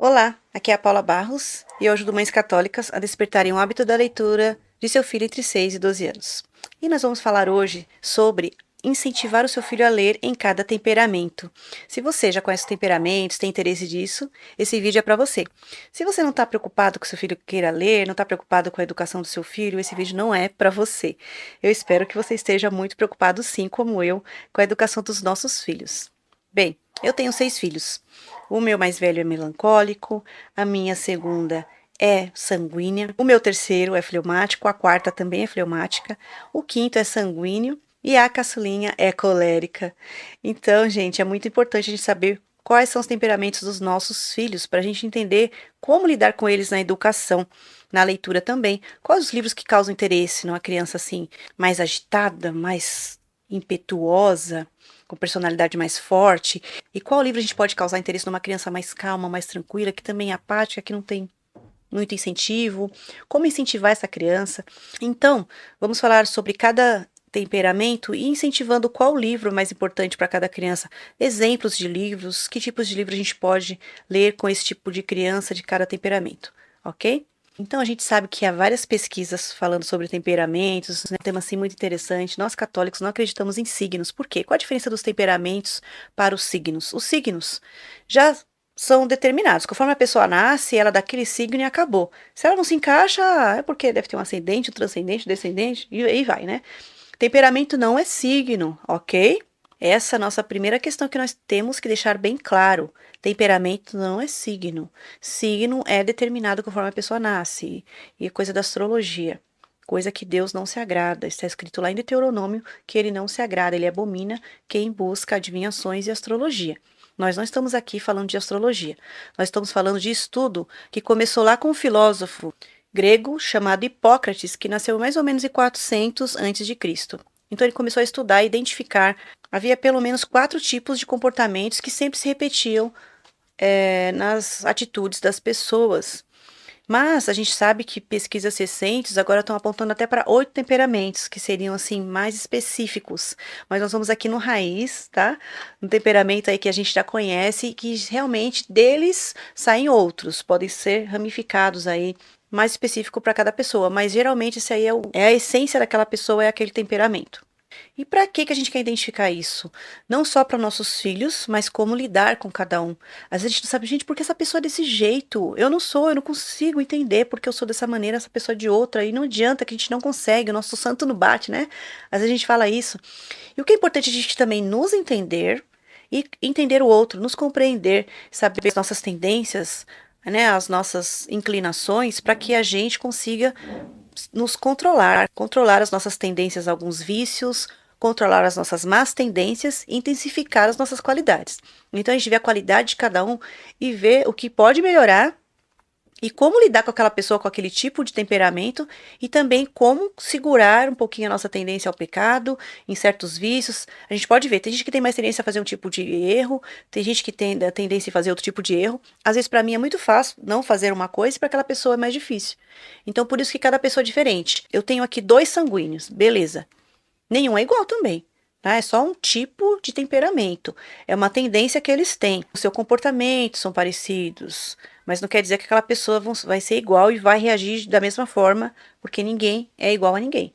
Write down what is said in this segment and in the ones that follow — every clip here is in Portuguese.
Olá, aqui é a Paula Barros e eu ajudo mães católicas a despertarem o hábito da leitura de seu filho entre 6 e 12 anos. E nós vamos falar hoje sobre incentivar o seu filho a ler em cada temperamento. Se você já conhece os temperamentos, tem interesse disso, esse vídeo é para você. Se você não está preocupado com seu filho queira ler, não está preocupado com a educação do seu filho, esse vídeo não é para você. Eu espero que você esteja muito preocupado, sim, como eu, com a educação dos nossos filhos. Bem, eu tenho 6 filhos. O meu mais velho é melancólico, a minha segunda é sanguínea, o meu terceiro é fleumático, a quarta também é fleumática, o quinto é sanguíneo e a caçulinha é colérica. Então, gente, é muito importante a gente saber quais são os temperamentos dos nossos filhos para a gente entender como lidar com eles na educação, na leitura também. Quais os livros que causam interesse numa criança assim, mais agitada, mais impetuosa, com personalidade mais forte? E qual livro a gente pode causar interesse numa criança mais calma, mais tranquila, que também é apática, que não tem muito incentivo? Como incentivar essa criança? Então, vamos falar sobre cada temperamento e incentivando qual livro é mais importante para cada criança. Exemplos de livros, que tipos de livro a gente pode ler com esse tipo de criança de cada temperamento, ok? Então a gente sabe que há várias pesquisas falando sobre temperamentos, né, um tema assim muito interessante. Nós católicos não acreditamos em signos. Por quê? Qual a diferença dos temperamentos para os signos? Os signos já são determinados. Conforme a pessoa nasce, ela é daquele signo e acabou. Se ela não se encaixa, é porque deve ter um ascendente, um transcendente, um descendente, e aí vai, né? Temperamento não é signo, ok? Essa é a nossa primeira questão que nós temos que deixar bem claro. Temperamento não é signo. Signo é determinado conforme a pessoa nasce. E é coisa da astrologia. Coisa que Deus não se agrada. Está escrito lá em Deuteronômio que ele não se agrada, ele abomina quem busca adivinhações e astrologia. Nós não estamos aqui falando de astrologia. Nós estamos falando de estudo que começou lá com um filósofo grego chamado Hipócrates, que nasceu mais ou menos em 400 antes de Cristo. Então ele começou a estudar e identificar. Havia pelo menos 4 tipos de comportamentos que sempre se repetiam nas atitudes das pessoas. Mas a gente sabe que pesquisas recentes agora estão apontando até para 8 temperamentos, que seriam assim mais específicos. Mas nós vamos aqui no raiz, tá? Um temperamento aí que a gente já conhece e que realmente deles saem outros, podem ser ramificados aí, mais específico para cada pessoa. Mas geralmente esse aí é a essência daquela pessoa, é aquele temperamento. E para que a gente quer identificar isso? Não só para nossos filhos, mas como lidar com cada um. Às vezes a gente não sabe, gente, por que essa pessoa é desse jeito? Eu não consigo entender porque eu sou dessa maneira, essa pessoa é de outra. E não adianta que a gente não consegue, o nosso santo não bate, né? Às vezes a gente fala isso. E o que é importante é a gente também nos entender e entender o outro, nos compreender, saber as nossas tendências, né, as nossas inclinações, para que a gente consiga nos controlar, controlar as nossas tendências a alguns vícios, controlar as nossas más tendências e intensificar as nossas qualidades. Então a gente vê a qualidade de cada um e vê o que pode melhorar e como lidar com aquela pessoa com aquele tipo de temperamento e também como segurar um pouquinho a nossa tendência ao pecado, em certos vícios. A gente pode ver, tem gente que tem mais tendência a fazer um tipo de erro, tem gente que tem a tendência a fazer outro tipo de erro. Às vezes para mim é muito fácil não fazer uma coisa e para aquela pessoa é mais difícil. Então por isso que cada pessoa é diferente. Eu tenho aqui 2 sanguíneos, beleza. Nenhum é igual também. Tá? É só um tipo de temperamento. É uma tendência que eles têm. O seu comportamento são parecidos. Mas não quer dizer que aquela pessoa vai ser igual e vai reagir da mesma forma, porque ninguém é igual a ninguém.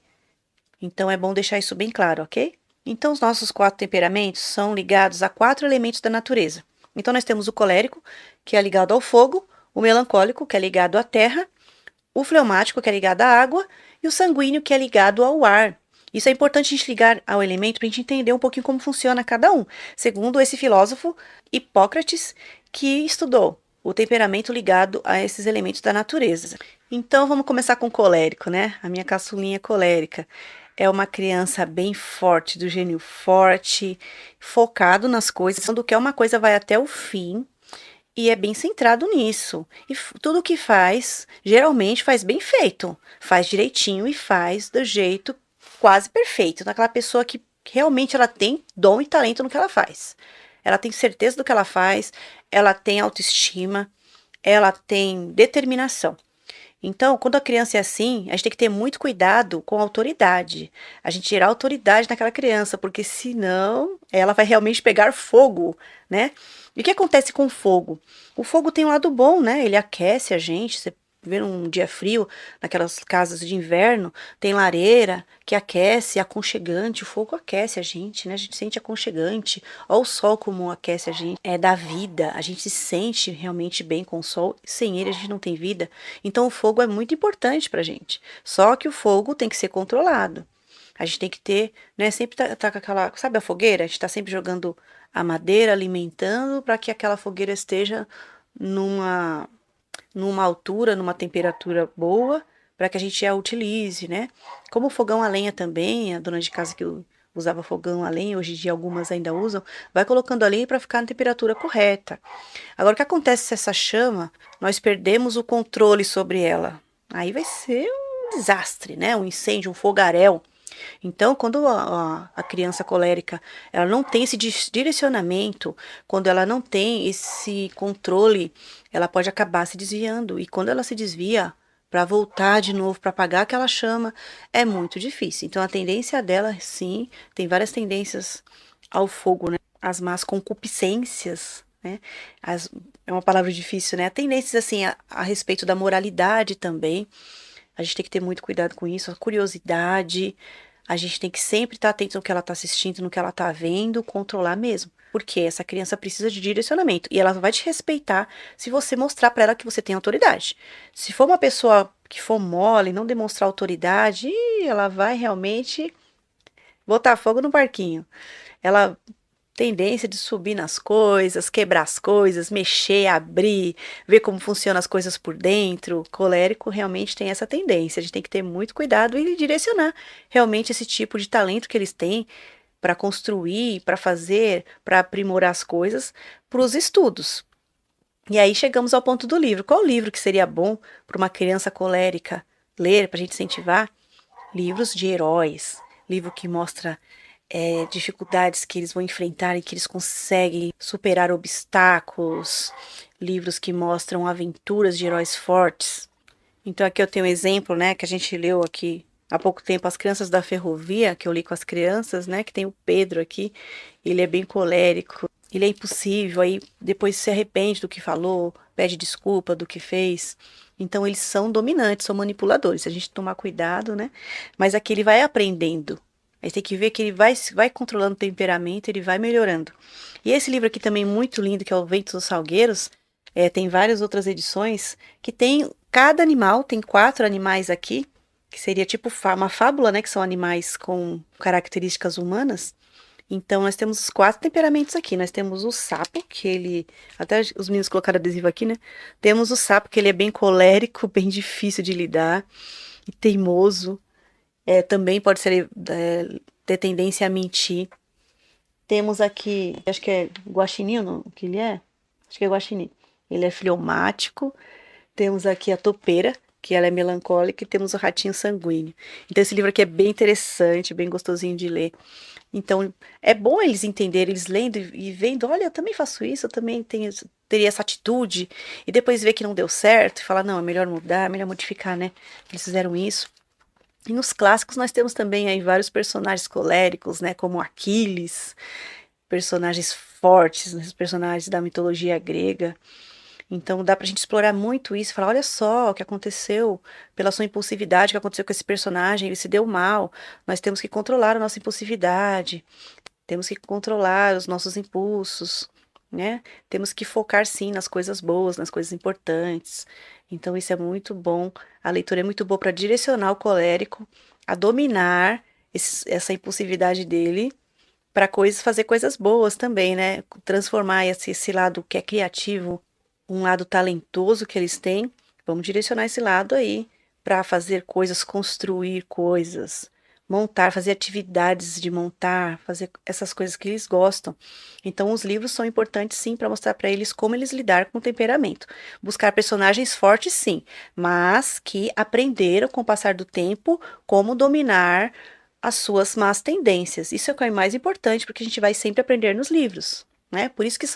Então é bom deixar isso bem claro, ok? Então os nossos 4 temperamentos são ligados a 4 elementos da natureza. Então nós temos o colérico, que é ligado ao fogo, o melancólico, que é ligado à terra, o fleumático, que é ligado à água, e o sanguíneo, que é ligado ao ar. Isso é importante a gente ligar ao elemento para a gente entender um pouquinho como funciona cada um, segundo esse filósofo Hipócrates, que estudou o temperamento ligado a esses elementos da natureza. Então vamos começar com o colérico, né? A minha caçulinha é colérica. É uma criança bem forte, do gênio forte, focado nas coisas, quando quer uma coisa vai até o fim e é bem centrado nisso. E tudo que faz, geralmente faz bem feito, faz direitinho e faz do jeito quase perfeito, daquela pessoa que realmente ela tem dom e talento no que ela faz. Ela tem certeza do que ela faz, ela tem autoestima, ela tem determinação. Então, quando a criança é assim, a gente tem que ter muito cuidado com a autoridade. A gente tirar a autoridade naquela criança, porque senão ela vai realmente pegar fogo, né? E o que acontece com o fogo? O fogo tem um lado bom, né? Ele aquece a gente. Você vê num dia frio, naquelas casas de inverno, tem lareira que aquece, é aconchegante. O fogo aquece a gente, né? A gente sente aconchegante. Olha o sol como aquece a gente. É da vida. A gente se sente realmente bem com o sol. Sem ele a gente não tem vida. Então o fogo é muito importante pra gente. Só que o fogo tem que ser controlado. A gente tem que ter, né? Sempre tá com aquela, sabe a fogueira? A gente tá sempre jogando a madeira, alimentando para que aquela fogueira esteja numa, numa altura, numa temperatura boa, para que a gente a utilize, né? Como o fogão a lenha também, a dona de casa que usava fogão a lenha, hoje em dia algumas ainda usam, vai colocando a lenha para ficar na temperatura correta. Agora, o que acontece se essa chama, nós perdemos o controle sobre ela? Aí vai ser um desastre, né? Um incêndio, um fogaréu. Então, quando a criança colérica ela não tem esse direcionamento, quando ela não tem esse controle, ela pode acabar se desviando. E quando ela se desvia, para voltar de novo, para apagar aquela chama, é muito difícil. Então, a tendência dela, sim, tem várias tendências ao fogo, né? As más concupiscências, né? É uma palavra difícil, né? Tendências, assim, a respeito da moralidade também. A gente tem que ter muito cuidado com isso, a curiosidade. A gente tem que sempre estar atento no que ela está assistindo, no que ela está vendo, controlar mesmo. Porque essa criança precisa de direcionamento e ela vai te respeitar se você mostrar para ela que você tem autoridade. Se for uma pessoa que for mole, não demonstrar autoridade, ela vai realmente botar fogo no parquinho. Ela tendência de subir nas coisas, quebrar as coisas, mexer, abrir, ver como funcionam as coisas por dentro. O colérico realmente tem essa tendência. A gente tem que ter muito cuidado e direcionar realmente esse tipo de talento que eles têm para construir, para fazer, para aprimorar as coisas para os estudos. E aí chegamos ao ponto do livro. Qual livro que seria bom para uma criança colérica ler, para a gente incentivar? Livros de heróis, livro que mostra dificuldades que eles vão enfrentar e que eles conseguem superar obstáculos, livros que mostram aventuras de heróis fortes. Então aqui eu tenho um exemplo, né, que a gente leu aqui há pouco tempo, As Crianças da Ferrovia, que eu li com as crianças, né, que tem o Pedro aqui, ele é bem colérico, ele é impossível, aí depois se arrepende do que falou, pede desculpa do que fez. Então eles são dominantes, são manipuladores, a gente tomar cuidado, né? Mas aqui ele vai aprendendo. Aí tem que ver que ele vai controlando o temperamento, ele vai melhorando. E esse livro aqui também muito lindo, que é O Vento dos Salgueiros, tem várias outras edições, que tem cada animal, tem 4 animais aqui, que seria tipo uma fábula, né? Que são animais com características humanas. Então, nós temos os 4 temperamentos aqui. Nós temos o sapo, que ele. Até os meninos colocaram adesivo aqui, né? Temos o sapo, que ele é bem colérico, bem difícil de lidar, e teimoso. Também pode ser, ter tendência a mentir. Temos aqui, acho que é guaxinim, não? O que ele é? Acho que é guaxinim. Ele é fleumático. Temos aqui a topeira, que ela é melancólica, e temos o ratinho sanguíneo. Então, esse livro aqui é bem interessante, bem gostosinho de ler. Então, é bom eles entenderem, eles lendo e vendo, olha, eu também faço isso, eu também teria essa atitude, e depois ver que não deu certo, e falar, não, é melhor mudar, é melhor modificar, né? Eles fizeram isso. E nos clássicos nós temos também aí vários personagens coléricos, né, como Aquiles, personagens fortes, né, personagens da mitologia grega. Então dá pra gente explorar muito isso, falar, olha só o que aconteceu pela sua impulsividade, o que aconteceu com esse personagem, ele se deu mal. Nós temos que controlar a nossa impulsividade, temos que controlar os nossos impulsos, né? Temos que focar sim nas coisas boas, nas coisas importantes. Então isso é muito bom. A leitura é muito boa para direcionar o colérico a dominar essa impulsividade dele para fazer coisas boas também, né? Transformar esse lado que é criativo, um lado talentoso que eles têm. Vamos direcionar esse lado aí para fazer coisas, construir coisas, montar, fazer atividades de montar, fazer essas coisas que eles gostam. Então, os livros são importantes sim para mostrar para eles como eles lidar com o temperamento. Buscar personagens fortes, sim, mas que aprenderam com o passar do tempo como dominar as suas más tendências. Isso é o que é mais importante, porque a gente vai sempre aprender nos livros, né? Por isso que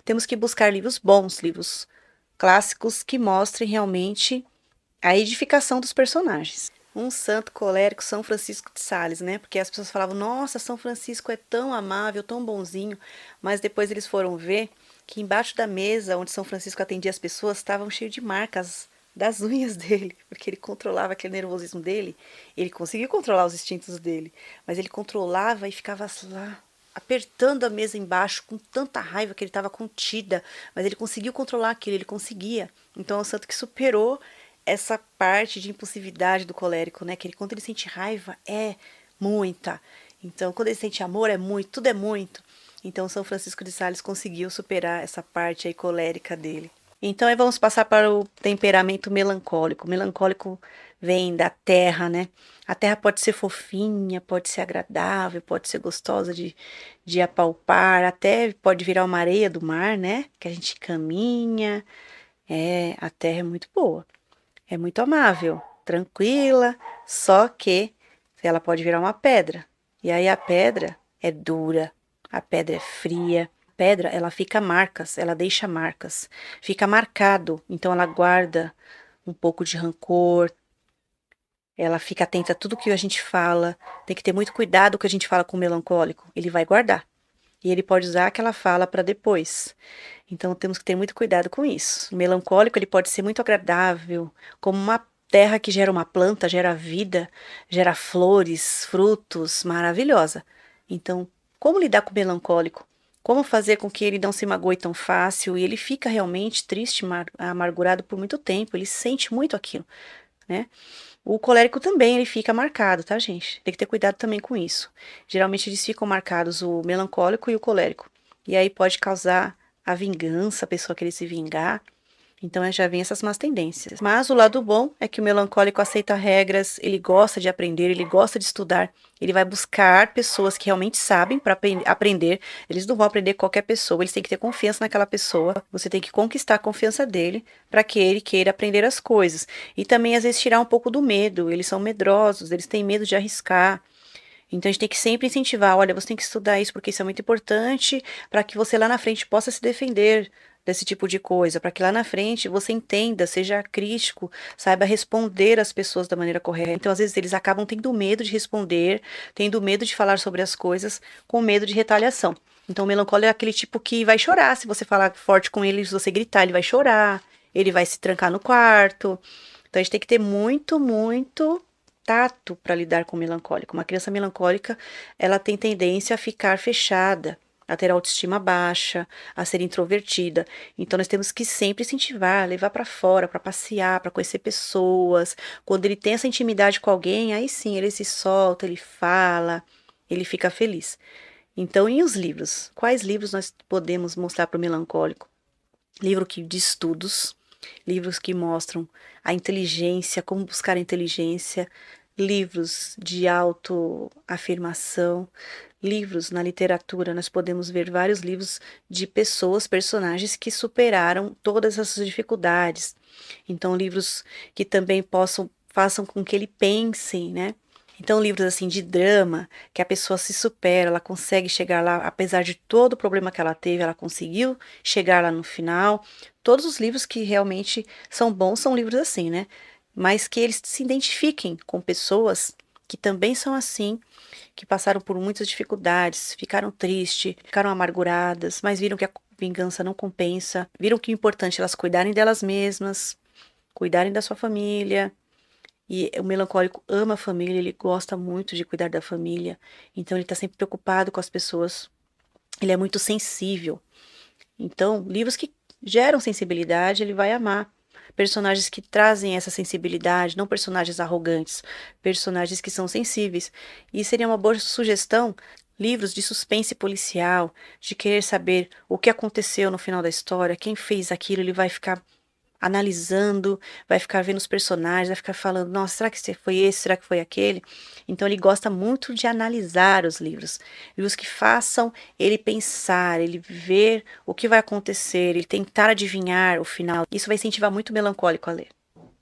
temos que buscar livros bons, livros clássicos que mostrem realmente a edificação dos personagens. Um santo colérico, São Francisco de Sales, né? Porque as pessoas falavam, nossa, São Francisco é tão amável, tão bonzinho, mas depois eles foram ver que embaixo da mesa onde São Francisco atendia as pessoas estavam cheios de marcas das unhas dele, porque ele controlava aquele nervosismo dele. Ele conseguiu controlar os instintos dele, mas ele controlava e ficava lá apertando a mesa embaixo com tanta raiva que ele estava contida, mas ele conseguiu controlar aquilo, ele conseguia. Então é um santo que superou essa parte de impulsividade do colérico, né? Que ele, quando ele sente raiva é muita. Então, quando ele sente amor é muito, tudo é muito. Então, São Francisco de Sales conseguiu superar essa parte aí colérica dele. Então, aí vamos passar para o temperamento melancólico. O melancólico vem da terra, né? A terra pode ser fofinha, pode ser agradável, pode ser gostosa de apalpar, até pode virar uma areia do mar, né? Que a gente caminha. A terra é muito boa, é muito amável, tranquila, só que ela pode virar uma pedra. E aí a pedra é dura, a pedra é fria. A pedra, ela fica marcas, ela deixa marcas, fica marcado, então ela guarda um pouco de rancor, ela fica atenta a tudo que a gente fala, tem que ter muito cuidado com o que a gente fala com o melancólico, ele vai guardar. E ele pode usar aquela fala para depois. Então temos que ter muito cuidado com isso. O melancólico ele pode ser muito agradável, como uma terra que gera uma planta, gera vida, gera flores, frutos, maravilhosa. Então, como lidar com o melancólico? Como fazer com que ele não se magoe tão fácil e ele fica realmente triste, amargurado por muito tempo, ele sente muito aquilo, né? O colérico também, ele fica marcado, tá, gente? Tem que ter cuidado também com isso. Geralmente eles ficam marcados, o melancólico e o colérico. E aí pode causar a vingança, a pessoa querer se vingar. Então já vem essas más tendências. Mas o lado bom é que o melancólico aceita regras, ele gosta de aprender, ele gosta de estudar, ele vai buscar pessoas que realmente sabem para aprender. Eles não vão aprender qualquer pessoa, eles têm que ter confiança naquela pessoa. Você tem que conquistar a confiança dele para que ele queira aprender as coisas. E também às vezes tirar um pouco do medo. Eles são medrosos, eles têm medo de arriscar. Então a gente tem que sempre incentivar, olha, você tem que estudar isso porque isso é muito importante para que você lá na frente possa se defender desse tipo de coisa, para que lá na frente você entenda, seja crítico, saiba responder às pessoas da maneira correta. Então às vezes eles acabam tendo medo de responder, tendo medo de falar sobre as coisas, com medo de retaliação. Então o melancólico é aquele tipo que vai chorar, se você falar forte com ele, se você gritar, ele vai chorar, ele vai se trancar no quarto. Então a gente tem que ter muito tato para lidar com o melancólico. Uma criança melancólica, ela tem tendência a ficar fechada, a ter autoestima baixa, a ser introvertida. Então nós temos que sempre incentivar, levar para fora, para passear, para conhecer pessoas. Quando ele tem essa intimidade com alguém, aí sim, ele se solta, ele fala, ele fica feliz. Então, e os livros? Quais livros nós podemos mostrar para o melancólico? Livro de estudos, livros que mostram a inteligência, como buscar a inteligência, livros de autoafirmação, livros na literatura. Nós podemos ver vários livros de pessoas, personagens que superaram todas essas dificuldades. Então, livros que também façam com que ele pense, né? Então, livros assim de drama, que a pessoa se supera, ela consegue chegar lá, apesar de todo o problema que ela teve, ela conseguiu chegar lá no final. Todos os livros que realmente são bons são livros assim, né? Mas que eles se identifiquem com pessoas que também são assim, que passaram por muitas dificuldades, ficaram tristes, ficaram amarguradas, mas viram que a vingança não compensa, viram que o importante é elas cuidarem delas mesmas, cuidarem da sua família. E o melancólico ama a família, ele gosta muito de cuidar da família, então ele está sempre preocupado com as pessoas, ele é muito sensível. Então, livros que geram sensibilidade, ele vai amar. Personagens que trazem essa sensibilidade, não personagens arrogantes, personagens que são sensíveis. E seria uma boa sugestão livros de suspense policial, de querer saber o que aconteceu no final da história, quem fez aquilo, ele vai ficar analisando, vai ficar vendo os personagens, vai ficar falando, nossa, será que esse foi esse, será que foi aquele? Então ele gosta muito de analisar os livros, livros que façam ele pensar, ele ver o que vai acontecer, ele tentar adivinhar o final. Isso vai incentivar muito o melancólico a ler.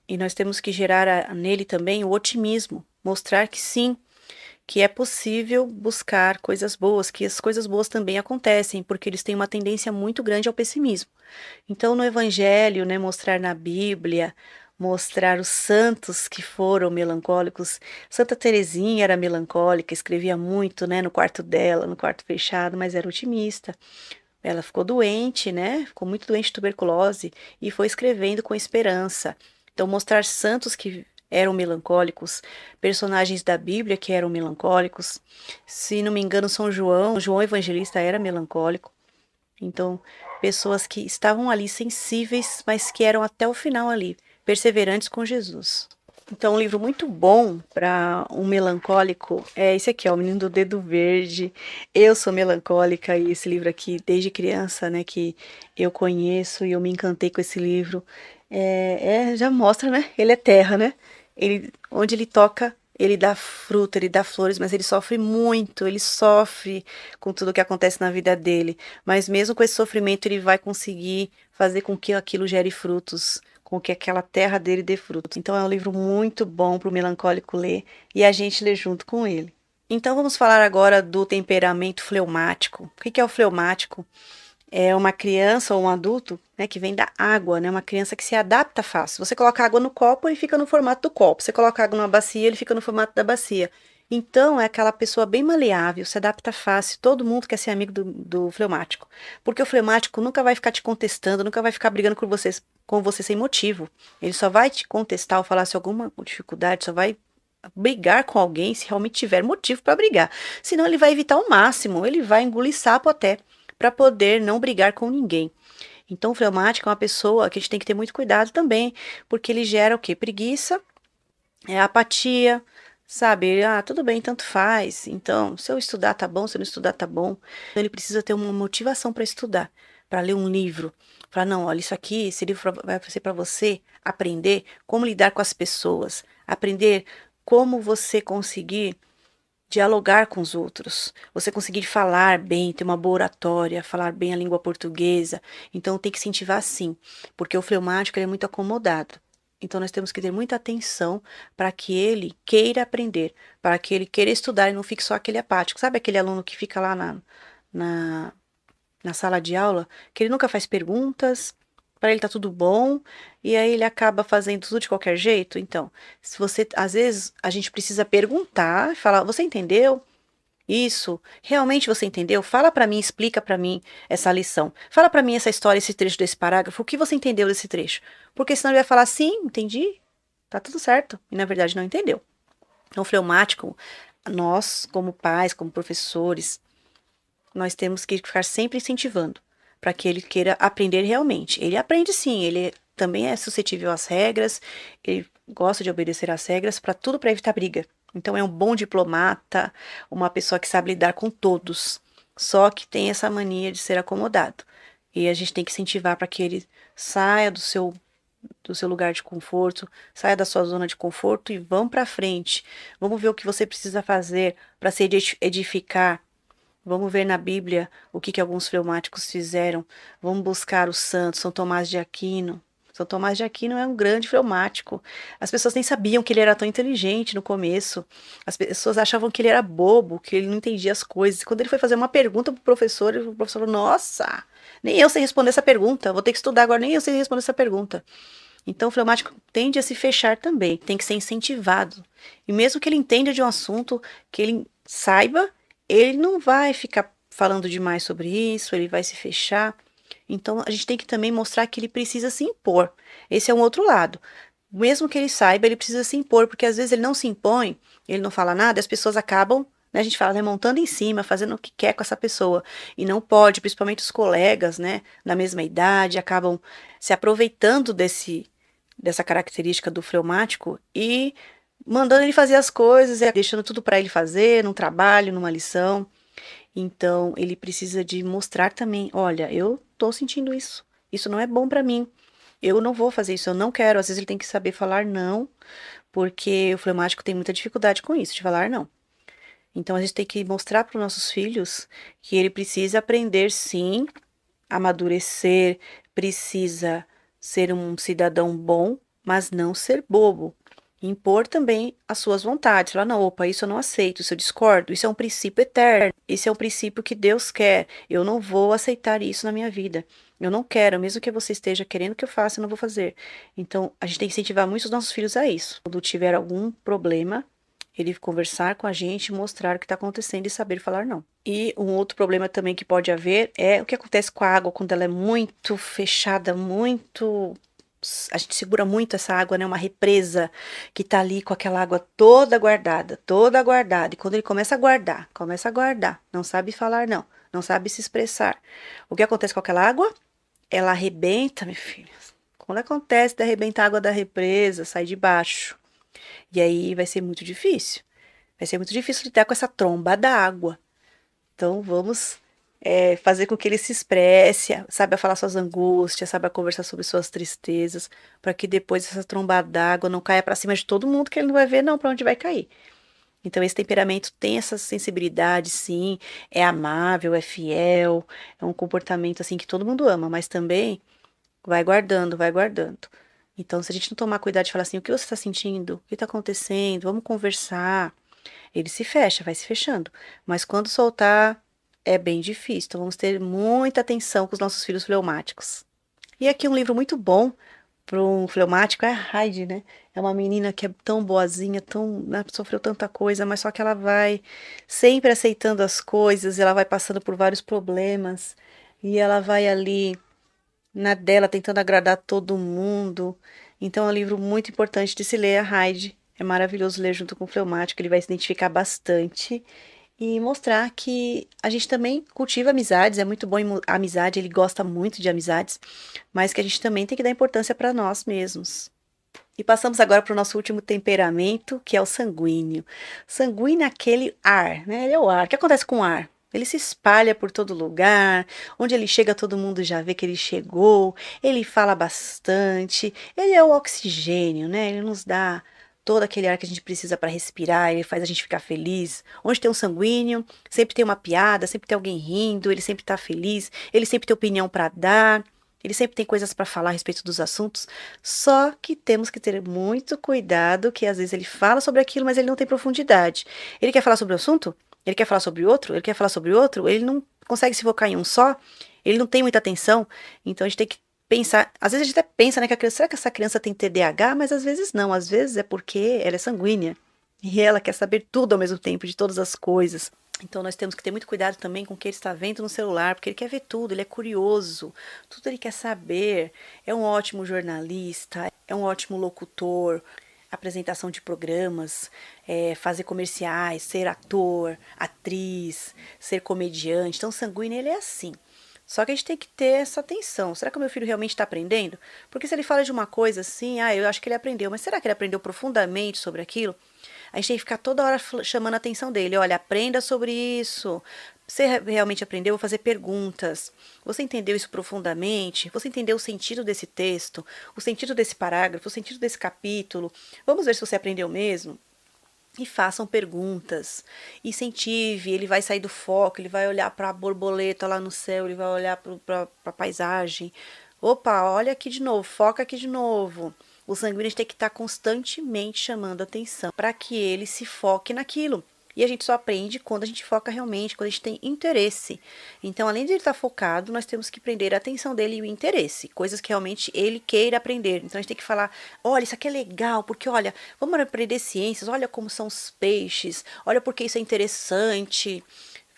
E nós temos que gerar nele também o otimismo, mostrar que sim, que é possível buscar coisas boas, que as coisas boas também acontecem, porque eles têm uma tendência muito grande ao pessimismo. Então, no Evangelho, né, mostrar na Bíblia, mostrar os santos que foram melancólicos. Santa Teresinha era melancólica, escrevia muito, né, no quarto dela, no quarto fechado, mas era otimista. Ela ficou doente, né? Ficou muito doente de tuberculose e foi escrevendo com esperança. Então, mostrar santos que eram melancólicos, personagens da Bíblia que eram melancólicos. Se não me engano, João Evangelista era melancólico. Então, pessoas que estavam ali sensíveis, mas que eram até o final ali, perseverantes com Jesus. Então, um livro muito bom para um melancólico é esse aqui, ó, O Menino do Dedo Verde. Eu sou melancólica e esse livro aqui, desde criança, né, que eu conheço e eu me encantei com esse livro. Já mostra, né? Ele é terra, né? Onde ele toca, ele dá fruta, ele dá flores, mas ele sofre muito, ele sofre com tudo que acontece na vida dele. Mas mesmo com esse sofrimento, ele vai conseguir fazer com que aquilo gere frutos, com que aquela terra dele dê frutos. Então é um livro muito bom para o melancólico ler e a gente ler junto com ele. Então vamos falar agora do temperamento fleumático. O que é o fleumático? É uma criança ou um adulto, né, que vem da água, né, uma criança que se adapta fácil. Você coloca água no copo, ele fica no formato do copo. Você coloca água numa bacia, ele fica no formato da bacia. Então, é aquela pessoa bem maleável, se adapta fácil. Todo mundo quer ser amigo do fleumático. Porque o fleumático nunca vai ficar te contestando, nunca vai ficar brigando com você sem motivo. Ele só vai te contestar ou falar se alguma dificuldade, só vai brigar com alguém se realmente tiver motivo para brigar. Senão, ele vai evitar ao máximo, ele vai engolir sapo até para poder não brigar com ninguém. Então, o fleumático é uma pessoa que a gente tem que ter muito cuidado também, porque ele gera o quê? Preguiça, apatia, sabe? Ah, tudo bem, tanto faz. Então, se eu estudar tá bom, se eu não estudar tá bom. Então, ele precisa ter uma motivação para estudar, para ler um livro. Falar, não, olha, isso aqui, esse livro vai ser para você aprender como lidar com as pessoas, aprender como você conseguir dialogar com os outros, você conseguir falar bem, ter uma boa oratória, falar bem a língua portuguesa. Então tem que incentivar sim, porque o fleumático ele é muito acomodado. Então nós temos que ter muita atenção para que ele queira aprender, para que ele queira estudar e não fique só aquele apático. Sabe aquele aluno que fica lá na, na sala de aula, que ele nunca faz perguntas, para ele tá tudo bom, e aí ele acaba fazendo tudo de qualquer jeito. Então, se você, às vezes, a gente precisa perguntar, falar, você entendeu? Isso, realmente você entendeu? Fala para mim, explica para mim essa lição. Fala para mim essa história, esse trecho desse parágrafo, o que você entendeu desse trecho? Porque senão ele vai falar, sim, entendi, tá tudo certo, e na verdade não entendeu. Então, o fleumático, nós, como pais, como professores, nós temos que ficar sempre incentivando para que ele queira aprender realmente. Ele aprende sim, ele também é suscetível às regras, ele gosta de obedecer às regras para tudo para evitar briga. Então é um bom diplomata, uma pessoa que sabe lidar com todos, só que tem essa mania de ser acomodado. E a gente tem que incentivar para que ele saia do seu lugar de conforto, saia da sua zona de conforto e vamos para frente. Vamos ver o que você precisa fazer para se edificar. Vamos ver na Bíblia o que alguns fleumáticos fizeram. Vamos buscar os santos, São Tomás de Aquino. São Tomás de Aquino é um grande fleumático. As pessoas nem sabiam que ele era tão inteligente no começo. As pessoas achavam que ele era bobo, que ele não entendia as coisas. E quando ele foi fazer uma pergunta para o professor falou, nossa, nem eu sei responder essa pergunta. Vou ter que estudar agora, nem eu sei responder essa pergunta. Então, o fleumático tende a se fechar também, tem que ser incentivado. E mesmo que ele entenda de um assunto, que ele saiba, ele não vai ficar falando demais sobre isso, ele vai se fechar. Então, a gente tem que também mostrar que ele precisa se impor. Esse é um outro lado. Mesmo que ele saiba, ele precisa se impor, porque às vezes ele não se impõe, ele não fala nada, as pessoas acabam, né, a gente fala, né, montando em cima, fazendo o que quer com essa pessoa. E não pode, principalmente os colegas, né, da mesma idade, acabam se aproveitando dessa característica do fleumático e mandando ele fazer as coisas, deixando tudo para ele fazer, num trabalho, numa lição. Então, ele precisa de mostrar também, olha, eu tô sentindo isso. Isso não é bom para mim. Eu não vou fazer isso, eu não quero. Às vezes ele tem que saber falar não, porque o fleumático tem muita dificuldade com isso, de falar não. Então, a gente tem que mostrar para os nossos filhos que ele precisa aprender, sim, amadurecer, precisa ser um cidadão bom, mas não ser bobo. Impor também as suas vontades. Falar, não, opa, isso eu não aceito, isso eu discordo, isso é um princípio eterno, esse é um princípio que Deus quer. Eu não vou aceitar isso na minha vida. Eu não quero, mesmo que você esteja querendo que eu faça, eu não vou fazer. Então, a gente tem que incentivar muito os nossos filhos a isso. Quando tiver algum problema, ele conversar com a gente, mostrar o que está acontecendo e saber falar não. E um outro problema também que pode haver é o que acontece com a água quando ela é muito fechada, muito. A gente segura muito essa água, né? Uma represa que tá ali com aquela água toda guardada, toda guardada. E quando ele começa a guardar, não sabe falar não, não sabe se expressar. O que acontece com aquela água? Ela arrebenta, meu filho. Quando acontece de arrebentar a água da represa, sai de baixo. E aí vai ser muito difícil. Vai ser muito difícil lidar com essa tromba da água. Então vamos fazer com que ele se expresse, saiba falar suas angústias, saiba conversar sobre suas tristezas, para que depois essa tromba d'água não caia para cima de todo mundo, que ele não vai ver não para onde vai cair. Então esse temperamento tem essa sensibilidade, sim, é amável, é fiel, é um comportamento assim que todo mundo ama, mas também vai guardando, vai guardando. Então, se a gente não tomar cuidado de falar assim, o que você está sentindo? O que está acontecendo? Vamos conversar. Ele se fecha, vai se fechando. Mas quando soltar, é bem difícil. Então, vamos ter muita atenção com os nossos filhos fleumáticos. E aqui um livro muito bom para um fleumático é a Heidi, né? É uma menina que é tão boazinha, tão, né, sofreu tanta coisa, mas só que ela vai sempre aceitando as coisas, ela vai passando por vários problemas e ela vai ali na dela, tentando agradar todo mundo. Então é um livro muito importante de se ler, a Heidi. É maravilhoso ler junto com o Fleumático, ele vai se identificar bastante e mostrar que a gente também cultiva amizades, é muito bom a amizade, ele gosta muito de amizades, mas que a gente também tem que dar importância para nós mesmos. E passamos agora para o nosso último temperamento, que é o sanguíneo. Sanguíneo é aquele ar, né? Ele é o ar. O que acontece com o ar? Ele se espalha por todo lugar, onde ele chega, todo mundo já vê que ele chegou, ele fala bastante, ele é o oxigênio, né? Ele nos dá todo aquele ar que a gente precisa para respirar, ele faz a gente ficar feliz. Onde tem um sanguíneo, sempre tem uma piada, sempre tem alguém rindo, ele sempre está feliz, ele sempre tem opinião para dar. Ele sempre tem coisas para falar a respeito dos assuntos, só que temos que ter muito cuidado, que às vezes ele fala sobre aquilo, mas ele não tem profundidade. Ele quer falar sobre o assunto? Ele quer falar sobre outro? Ele quer falar sobre outro? Ele não consegue se focar em um só? Ele não tem muita atenção? Então a gente tem que pensar. Às vezes a gente até pensa, né, que a criança, será que essa criança tem TDAH? Mas às vezes não. Às vezes é porque ela é sanguínea e ela quer saber tudo ao mesmo tempo, de todas as coisas. Então nós temos que ter muito cuidado também com o que ele está vendo no celular, porque ele quer ver tudo, ele é curioso, tudo ele quer saber. É um ótimo jornalista, é um ótimo locutor, apresentação de programas, fazer comerciais, ser ator, atriz, ser comediante. Então, o sanguíneo ele é assim. Só que a gente tem que ter essa atenção. Será que o meu filho realmente está aprendendo? Porque se ele fala de uma coisa assim, eu acho que ele aprendeu, mas será que ele aprendeu profundamente sobre aquilo? A gente tem que ficar toda hora chamando a atenção dele. Olha, aprenda sobre isso. Você realmente aprendeu? Vou fazer perguntas. Você entendeu isso profundamente? Você entendeu o sentido desse texto? O sentido desse parágrafo? O sentido desse capítulo? Vamos ver se você aprendeu mesmo? E façam perguntas. Incentive, ele vai sair do foco, ele vai olhar para a borboleta lá no céu, ele vai olhar para a paisagem. Opa, olha aqui de novo, foca aqui de novo. O sanguíneo tem que estar constantemente chamando atenção para que ele se foque naquilo. E a gente só aprende quando a gente foca realmente, quando a gente tem interesse. Então, além de ele estar focado, nós temos que prender a atenção dele e o interesse, coisas que realmente ele queira aprender. Então, a gente tem que falar: olha, isso aqui é legal, porque olha, vamos aprender ciências, olha como são os peixes, olha porque isso é interessante.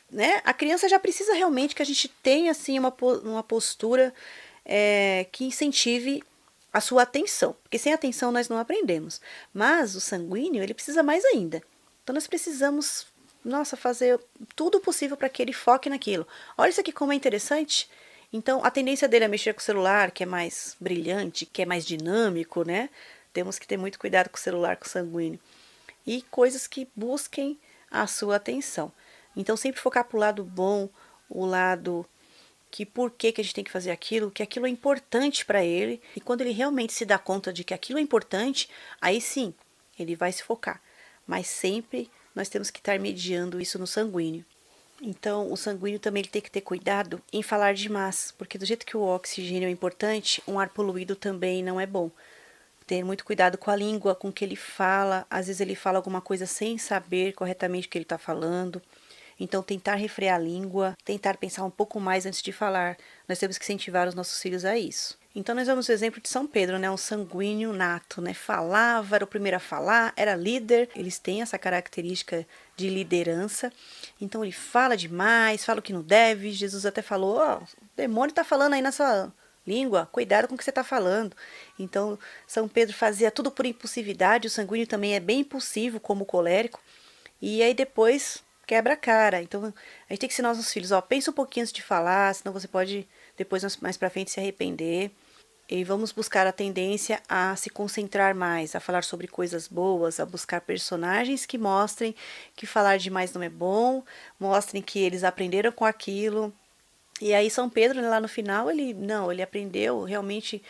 Né? A criança já precisa realmente que a gente tenha assim, uma postura que incentive a sua atenção, porque sem atenção nós não aprendemos. Mas o sanguíneo, ele precisa mais ainda. Então nós precisamos, nossa, fazer tudo possível para que ele foque naquilo. Olha isso aqui como é interessante. Então a tendência dele é mexer com o celular, que é mais brilhante, que é mais dinâmico, né? Temos que ter muito cuidado com o celular, com o sanguíneo. E coisas que busquem a sua atenção. Então sempre focar para o lado bom, o lado que por que a gente tem que fazer aquilo, que aquilo é importante para ele, e quando ele realmente se dá conta de que aquilo é importante, aí sim, ele vai se focar. Mas sempre nós temos que estar mediando isso no sanguíneo. Então, o sanguíneo também ele tem que ter cuidado em falar demais, porque do jeito que o oxigênio é importante, um ar poluído também não é bom. Ter muito cuidado com a língua, com o que ele fala, às vezes ele fala alguma coisa sem saber corretamente o que ele está falando. Então, tentar refrear a língua, tentar pensar um pouco mais antes de falar. Nós temos que incentivar os nossos filhos a isso. Então nós vemos o exemplo de São Pedro, né? Um sanguíneo nato, né? Falava, era o primeiro a falar, era líder. Eles têm essa característica de liderança. Então ele fala demais, fala o que não deve. Jesus até falou, ó, o demônio está falando aí na sua língua, cuidado com o que você está falando. Então São Pedro fazia tudo por impulsividade. O sanguíneo também é bem impulsivo, como o colérico. E aí depois quebra a cara. Então a gente tem que ensinar os nossos filhos, ó, pensa um pouquinho antes de falar, senão você pode depois mais pra frente se arrepender. E vamos buscar a tendência a se concentrar mais, a falar sobre coisas boas, a buscar personagens que mostrem que falar demais não é bom, mostrem que eles aprenderam com aquilo. E aí São Pedro, lá no final, ele aprendeu realmente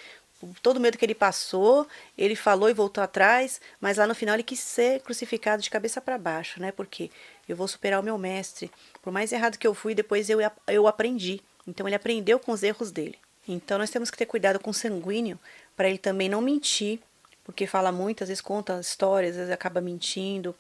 todo o medo que ele passou, ele falou e voltou atrás, mas lá no final ele quis ser crucificado de cabeça para baixo, né? Porque eu vou superar o meu mestre. Por mais errado que eu fui, depois eu aprendi. Então ele aprendeu com os erros dele. Então nós temos que ter cuidado com o sanguíneo para ele também não mentir, porque fala muito, às vezes conta histórias, às vezes acaba mentindo.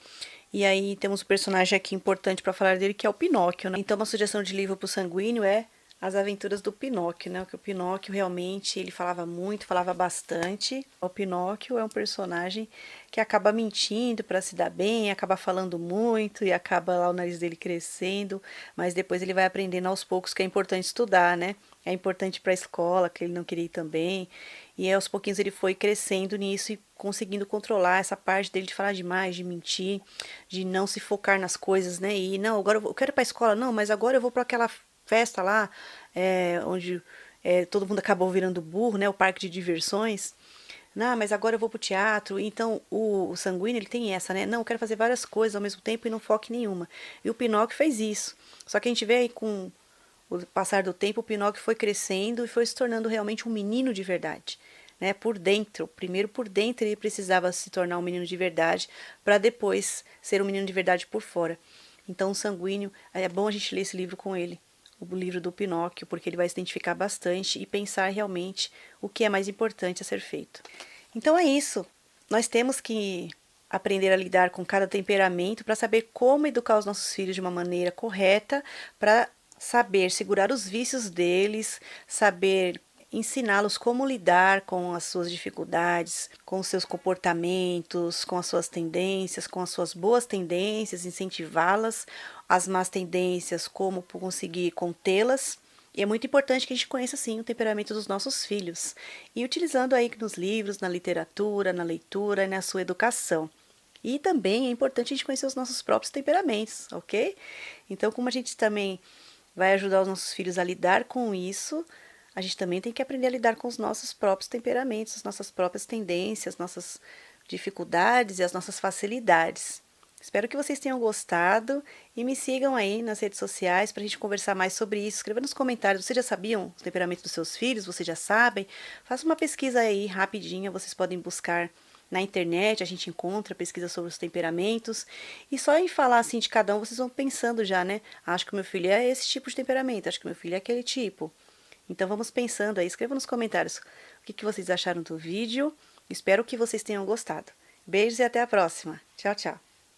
E aí temos um personagem aqui importante para falar dele, que é o Pinóquio, né? Então uma sugestão de livro para o sanguíneo é As Aventuras do Pinóquio, né? Porque o Pinóquio realmente ele falava muito, falava bastante. O Pinóquio é um personagem que acaba mentindo para se dar bem, acaba falando muito e acaba lá o nariz dele crescendo, mas depois ele vai aprendendo aos poucos que é importante estudar, né? É importante para a escola, que ele não queria ir também. E aí, aos pouquinhos ele foi crescendo nisso e conseguindo controlar essa parte dele de falar demais, de mentir, de não se focar nas coisas, né? E não, agora eu quero ir para a escola, não, mas agora eu vou para aquela festa lá, onde todo mundo acabou virando burro, né? O parque de diversões. Não, mas agora eu vou pro teatro. Então, o sanguíneo, ele tem essa, né? Não, eu quero fazer várias coisas ao mesmo tempo e não foco em nenhuma. E o Pinóquio fez isso. Só que a gente vê aí com o passar do tempo, o Pinóquio foi crescendo e foi se tornando realmente um menino de verdade, né? Por dentro, primeiro por dentro ele precisava se tornar um menino de verdade para depois ser um menino de verdade por fora. Então, o sanguíneo, é bom a gente ler esse livro com ele, o livro do Pinóquio, porque ele vai se identificar bastante e pensar realmente o que é mais importante a ser feito. Então é isso. Nós temos que aprender a lidar com cada temperamento para saber como educar os nossos filhos de uma maneira correta, para saber segurar os vícios deles, saber ensiná-los como lidar com as suas dificuldades, com os seus comportamentos, com as suas tendências, com as suas boas tendências, incentivá-las, as más tendências, como conseguir contê-las. E é muito importante que a gente conheça, sim, o temperamento dos nossos filhos. E utilizando aí nos livros, na literatura, na leitura e na sua educação. E também é importante a gente conhecer os nossos próprios temperamentos, ok? Então, como a gente também vai ajudar os nossos filhos a lidar com isso, a gente também tem que aprender a lidar com os nossos próprios temperamentos, as nossas próprias tendências, nossas dificuldades e as nossas facilidades. Espero que vocês tenham gostado e me sigam aí nas redes sociais para a gente conversar mais sobre isso. Escreva nos comentários, vocês já sabiam o temperamento dos seus filhos? Vocês já sabem? Faça uma pesquisa aí rapidinha, vocês podem buscar na internet, a gente encontra pesquisa sobre os temperamentos. E só em falar assim de cada um, vocês vão pensando já, né? Acho que o meu filho é esse tipo de temperamento, acho que o meu filho é aquele tipo. Então vamos pensando aí, escreva nos comentários o que vocês acharam do vídeo. Espero que vocês tenham gostado. Beijos e até a próxima. Tchau, tchau.